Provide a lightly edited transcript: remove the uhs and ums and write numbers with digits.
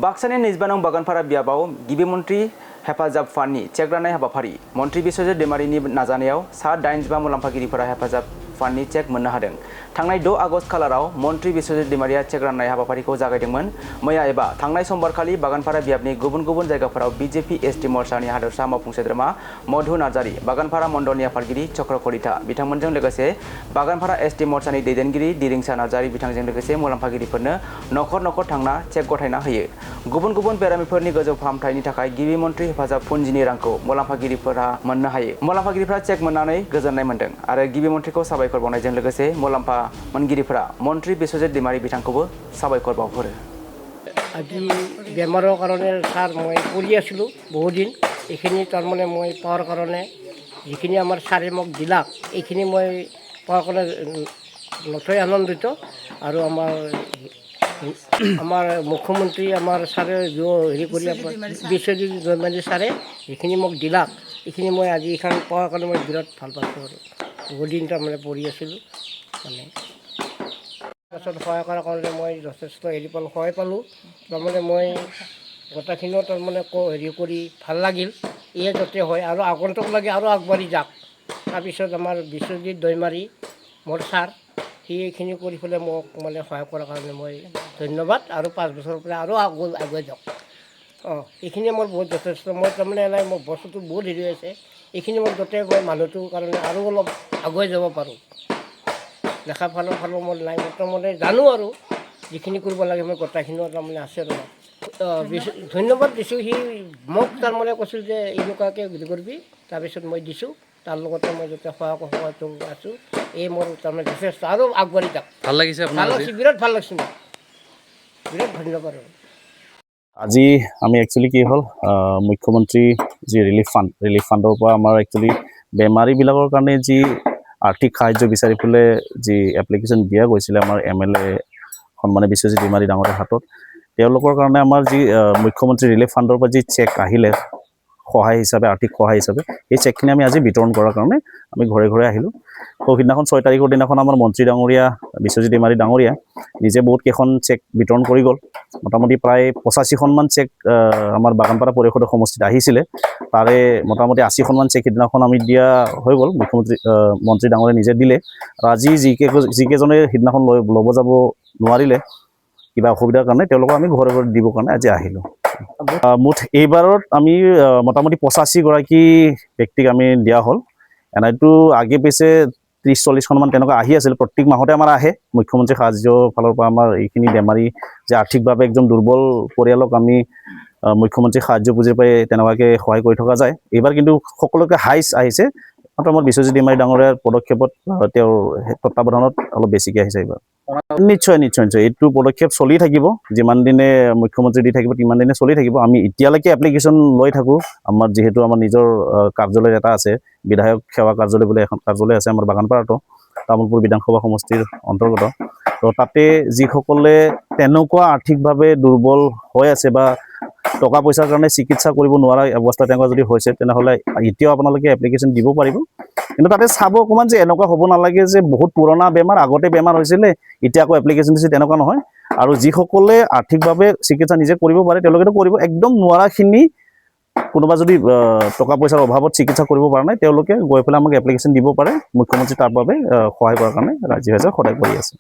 बाक्सानि निजबानं बागानपारा बियाबाव गिबि मन्त्रि हेफाजाब फान्डनि चेक राननाय हाबाफारि मन्त्रि बिश्वजित दैमारिनि नाजानायाव सा 85 मुलाम्फागिरिफोरा हेफाजाब फान्डनि चेक मोननो हादों। थांनाय 6 आगस्ट खालाराव मन्त्रि बिश्वजित दैमारिया चेक राननाय हाबाफारिखौ जागायदोंमोन। मैया एबा थांनाय समबारखालि बागानपारा बियाबनि गुबुन गुबुन जायगाफोराव बीजेपी एसटी मोर्चानि हादरसा मावफुं सोद्रोमा मधु नार्जारी, बागानपारा मण्डलनि आफादगिरि चक्र कलिता बिथांमोनजों लोगोसे बागानपारा एसटी मोर्चानि दैदेनगिरि दिरिंसा नार्जारी बिथांजों लोगोसे मुलाम्फागिरिफोरनो नखर नखर थांना चेक गथायना होयो। गुबुन गुबुन बेरामिफोरनि गोजौ फाहामथायनि थाखाय गिबि मन्त्रि हेफाजाब फुन्जिनि रांखौ मुलाम्फागिरिफोरा मोननो हायो। मुलाम्फागिरिफोरा चेक मोननानै गोजोननाय मोन्दों आरो गिबि मन्त्रिखौ साबायखर बावनायजों लोगोसे मुलाम्फा मोनगिरिफोरा मन्त्रि बिश्वजित दैमारी बिथांखौबो साबायखर बावहरो। আজি বেমাৰৰ কাৰণে ছাৰ মই পঢ়ি আছিলোঁ বহুদিন। এইখিনি তাৰমানে মই পোৱাৰ কাৰণে যিখিনি আমাৰ ছাৰে মোক দিলাক এইখিনি মই পোৱাৰ কাৰণে নথৈ আনন্দিত। আৰু আমাৰ মুখ্যমন্ত্ৰী আমাৰ ছাৰে হেৰি কৰি বিশ্বজিৎ দৈমাৰী ছাৰে যিখিনি মোক দিলাক এইখিনি মই আজি এইখন পোৱাৰ কাৰণে মই বিৰাট ভাল পাইছোঁ। আৰু বহুদিন তাৰমানে পঢ়ি আছিলোঁ মানে পাছত সহায় কৰাৰ কাৰণে মই যথেষ্ট সহায় পালোঁ। তাৰমানে মই গোটেইখিনিও তাৰমানে হেৰি কৰি ভাল লাগিল। এয়ে যাতে হয় আৰু আগন্তুক লাগে আৰু আগবাঢ়ি যাওক। তাৰপিছত আমাৰ বিশ্বজিৎ দৈমাৰী মোৰ ছাৰ সি এইখিনি কৰি পেলাই মোক মানে সহায় কৰাৰ কাৰণে মই ধন্যবাদ। আৰু 5 বছৰৰ পৰা আৰু আগুৱাই যাওক। এইখিনিয়ে মোৰ বহুত যথেষ্ট। মই তাৰমানে এনেই মোৰ বস্তুটো বহুত হেৰি আছে। এইখিনি মই গোটেই মই মানুহটোৰ কাৰণে আৰু অলপ আগুৱাই যাব পাৰোঁ। দেখা ফালৰ মোৰ নাই বৰ্তমানে জানো আৰু যিখিনি কৰিব লাগে মই গোটেইখিনিও তাৰমানে আছে আৰু ধন্যবাদ দিছোঁ। সি মোক তাৰমানে কৈছিল যে এনেকুৱাকৈ হেৰি কৰিবি, তাৰপিছত মই দিছোঁ। তাৰ লগতে মই যাতে সহায়টো আছোঁ। এই মোৰ তাৰমানে যথেষ্ট আৰু আগবাঢ়ি যাওক। ভাল লাগিছে আপোনাৰ? বিৰাট ভাল লাগিছে মোৰ, বিৰাট ধন্যবাদ। আজি আমি একচুৱেলি কি হ'ল মুখ্যমন্ত্ৰী যি ৰিলিফ ফাণ্ডৰ পৰা আমাৰ একচুৱেলি বেমাৰীবিলাকৰ কাৰণে যি আৰ্থিক সাহায্য বিচাৰি পেলাই যি এপ্লিকেশ্যন দিয়া গৈছিলে আমাৰ MLA সন্মানীয় বিশ্বজিৎ দৈমাৰী ডাঙৰীয়াৰ হাতত, তেওঁলোকৰ কাৰণে আমাৰ যি মুখ্যমন্ত্ৰী ৰিলিফ ফাণ্ডৰ পৰা যি চেক আহিলে সহায় হিচাপে, আৰ্থিক সহায় হিচাপে, এই চেকখিনি আমি আজি বিতৰণ কৰাৰ কাৰণে আমি ঘৰে ঘৰে আহিলোঁ। তো সিদিনাখন 6 তাৰিখৰ দিনাখন আমাৰ মন্ত্ৰী ডাঙৰীয়া বিশ্বজিৎ দৈমাৰী ডাঙৰীয়া নিজে বহুত কেইখন চেক বিতৰণ কৰি গ'ল। মোটামুটি প্ৰায় 85খনমান চেক আমাৰ বাগানপাৰা পৰিষদৰ সমষ্টিত আহিছিলে। তাৰে মোটামুটি 80খনমান চেক সিদিনাখন আমি দিয়া হৈ গ'ল। মন্ত্ৰী ডাঙৰীয়া নিজে দিলে। আৰু আজি যিকেইজনে সিদিনাখন ল'ব যাব নোৱাৰিলে কিবা অসুবিধাৰ কাৰণে, তেওঁলোকক আমি ঘৰে ঘৰে দিবৰ কাৰণে আজি আহিলোঁ। মুঠ এইবাৰত আমি মোটামুটি 85গৰাকী ব্যক্তিক আমি দিয়া হ'ল। এনেইতো আগে পিছে 30-40খনমান তেনেকুৱা আহি আছিল। প্ৰত্যেক মাহতে আমাৰ আহে মুখ্যমন্ত্ৰী সাহায্য ফালৰ পৰা। আমাৰ এইখিনি বেমাৰী যে আৰ্থিকভাৱে একদম দুৰ্বল পৰিয়ালক আমি মুখ্যমন্ত্ৰী সাহায্য পুঁজিৰ পৰাই তেনেকুৱাকৈ সহায় কৰি থকা যায়। এইবাৰ কিন্তু সকলোকে হাইচ আহিছে মাত্ৰ আমাৰ বিশ্বজিৎ দৈমাৰী ডাঙৰীয়াৰ পদক্ষেপত, তেওঁৰ তত্বাৱধানত অলপ বেছিকৈ আহিছে এইবাৰ। নিশ্চয় নিশ্চয় নিশ্চয় এইটো পদক্ষেপ চলি থাকিব। যিমান দিনে মুখ্যমন্ত্ৰী দি থাকিব তিমান দিনে চলি থাকিব। আমি এতিয়ালৈকে এপ্লিকেশ্যন লৈ থাকোঁ। আমাৰ যিহেতু আমাৰ নিজৰ কাৰ্যালয় এটা আছে, বিধায়ক সেৱা কাৰ্যালয় বুলি এখন কাৰ্যালয় আছে আমাৰ বাগানপাৰাটো, তামোলপুৰ বিধানসভা সমষ্টিৰ অন্তৰ্গত। তো তাতে যিসকলে তেনেকুৱা আৰ্থিকভাৱে দুৰ্বল হৈ আছে বা টকা পইচাৰ কাৰণে চিকিৎসা কৰিব নোৱাৰা অৱস্থা তেনেকুৱা যদি হৈছে, তেনেহ'লে এতিয়াও আপোনালোকে এপ্লিকেশ্যন দিব পাৰিব। কিন্তু তাতে চাব অকণমান যে এনেকুৱা হ'ব নালাগে যে বহুত পুৰণা বেমাৰ, আগতে বেমাৰ হৈছিলে এতিয়া আকৌ এপ্লিকেশ্যন দিছে, তেনেকুৱা নহয়। আৰু যিসকলে আৰ্থিকভাৱে চিকিৎসা নিজে কৰিব পাৰে তেওঁলোকেতো কৰিব। একদম নোৱাৰাখিনি, কোনোবা যদি টকা পইচাৰ অভাৱত চিকিৎসা কৰিব পৰা নাই, তেওঁলোকে গৈ পেলাই আমাক এপ্লিকেশ্যন দিব পাৰে। মুখ্যমন্ত্ৰী তাৰ বাবে সহায় কৰাৰ কাৰণে ৰাজি হৈ সদায় কৰি আছে।